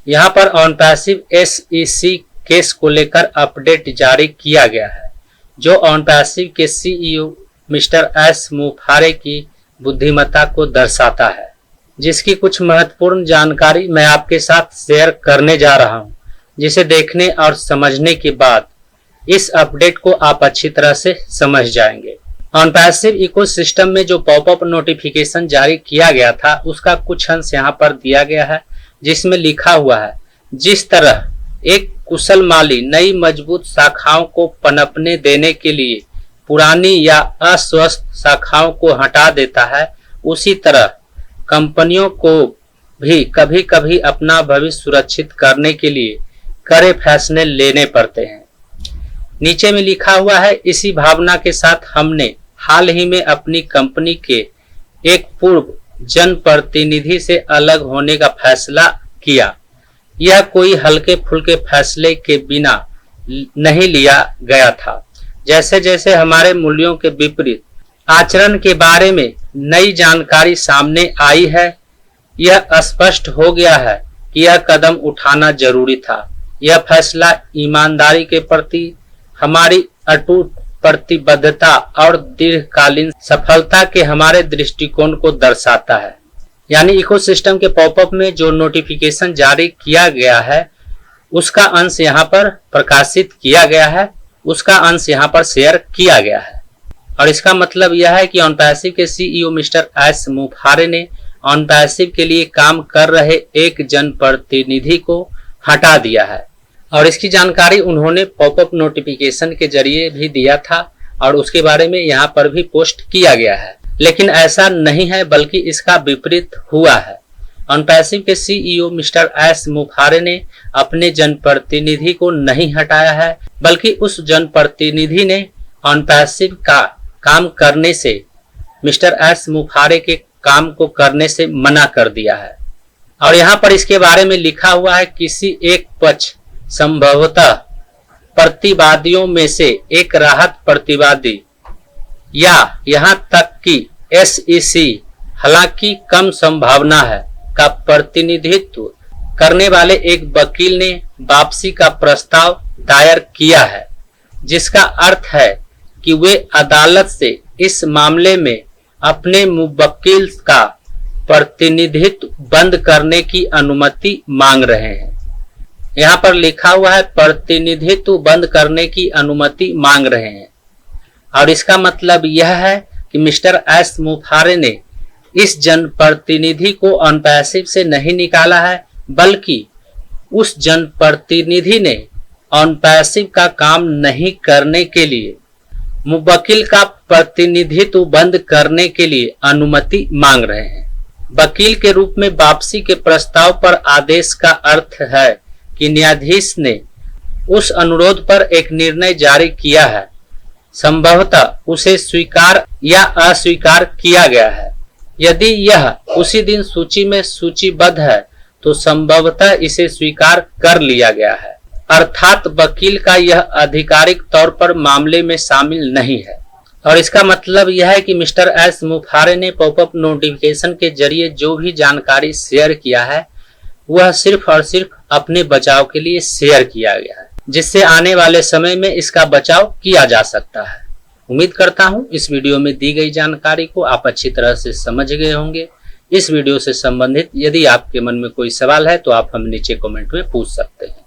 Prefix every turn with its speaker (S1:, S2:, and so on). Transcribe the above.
S1: यहाँ पर on passive SEC case को लेकर अपडेट जारी किया गया है, जो ऑन पैसिव के CEO मिस्टर एस मुफारे की बुद्धिमत्ता को दर्शाता है, जिसकी कुछ महत्वपूर्ण जानकारी मैं आपके साथ शेयर करने जा रहा हूं, जिसे देखने और समझने के बाद इस अपडेट को आप अच्छी तरह से समझ जाएंगे। ऑन पैसिव इकोसिस्टम में जो पॉपअप नोटिफिकेशन जारी किया गया था, उसका कुछ अंश यहाँ पर दिया गया है, जिसमें लिखा हुआ है, जिस तरह एक कुशल माली नई मजबूत शाखाओं को पनपने देने के लिए पुरानी या अस्वस्थ शाखाओं को हटा देता है, उसी तरह कंपनियों को भी कभी कभी अपना भविष्य सुरक्षित करने के लिए कड़े फैसले लेने पड़ते हैं। नीचे में लिखा हुआ है, इसी भावना के साथ हमने हाल ही में अपनी कंपनी के एक पूर्व जनप्रतिनिधि से अलग होने का फैसला किया। यह कोई हल्के फुल्के फैसले के बिना नहीं लिया गया था। जैसे जैसे हमारे मूल्यों के विपरीत आचरण के बारे में नई जानकारी सामने आई है, यह स्पष्ट हो गया है कि यह कदम उठाना जरूरी था। यह फैसला ईमानदारी के प्रति हमारी अटूट प्रतिबद्धता और दीर्घकालीन सफलता के हमारे दृष्टिकोण को दर्शाता है। यानी इकोसिस्टम के पॉपअप में जो नोटिफिकेशन जारी किया गया है, उसका अंश यहाँ पर प्रकाशित किया गया है, उसका अंश यहाँ पर शेयर किया गया है। और इसका मतलब यह है कि ऑन पैसिव के CEO मिस्टर एस मुफारे ने ऑन पैसिव के लिए काम कर रहे एक जनप्रतिनिधि को हटा दिया है, और इसकी जानकारी उन्होंने पॉपअप नोटिफिकेशन के जरिए भी दिया था और उसके बारे में यहाँ पर भी पोस्ट किया गया है। लेकिन ऐसा नहीं है, बल्कि इसका विपरीत हुआ है। ऑन पैसिव के CEO मिस्टर एस मुफारे ने अपने जनप्रतिनिधि को नहीं हटाया है, बल्कि उस जनप्रतिनिधि ने ऑन पैसिव का काम करने से मिस्टर एस मुफारे के काम को करने से मना कर दिया है। और यहाँ पर इसके बारे में लिखा हुआ है, किसी एक पक्ष संभवतः प्रतिवादियों में से एक राहत प्रतिवादी या यहाँ तक कि SEC, हालांकि कम संभावना है, का प्रतिनिधित्व करने वाले एक वकील ने वापसी का प्रस्ताव दायर किया है, जिसका अर्थ है कि वे अदालत से इस मामले में अपने मुवक्किल का प्रतिनिधित्व बंद करने की अनुमति मांग रहे हैं। यहाँ पर लिखा हुआ है, प्रतिनिधित्व बंद करने की अनुमति मांग रहे हैं। और इसका मतलब यह है कि मिस्टर एस मुफारे ने इस जनप्रतिनिधि को ऑन पैसिव से नहीं निकाला है, बल्कि उस जनप्रतिनिधि ने ऑन पैसिव का काम नहीं करने के लिए मुवक्किल का प्रतिनिधित्व बंद करने के लिए अनुमति मांग रहे हैं। वकील के रूप में वापसी के प्रस्ताव पर आदेश का अर्थ है कि न्यायाधीश ने उस अनुरोध पर एक निर्णय जारी किया है, संभवतः उसे स्वीकार या अस्वीकार किया गया है। यदि यह उसी दिन सूची में सूचीबद्ध है, तो संभवतः इसे स्वीकार कर लिया गया है, अर्थात वकील का यह आधिकारिक तौर पर मामले में शामिल नहीं है। और इसका मतलब यह है कि मिस्टर एस मुफारे ने पॉपअप नोटिफिकेशन के जरिए जो भी जानकारी शेयर किया है, वह सिर्फ और सिर्फ अपने बचाव के लिए शेयर किया गया है, जिससे आने वाले समय में इसका बचाव किया जा सकता है। उम्मीद करता हूं इस वीडियो में दी गई जानकारी को आप अच्छी तरह से समझ गए होंगे। इस वीडियो से संबंधित यदि आपके मन में कोई सवाल है, तो आप हमें नीचे कमेंट में पूछ सकते हैं।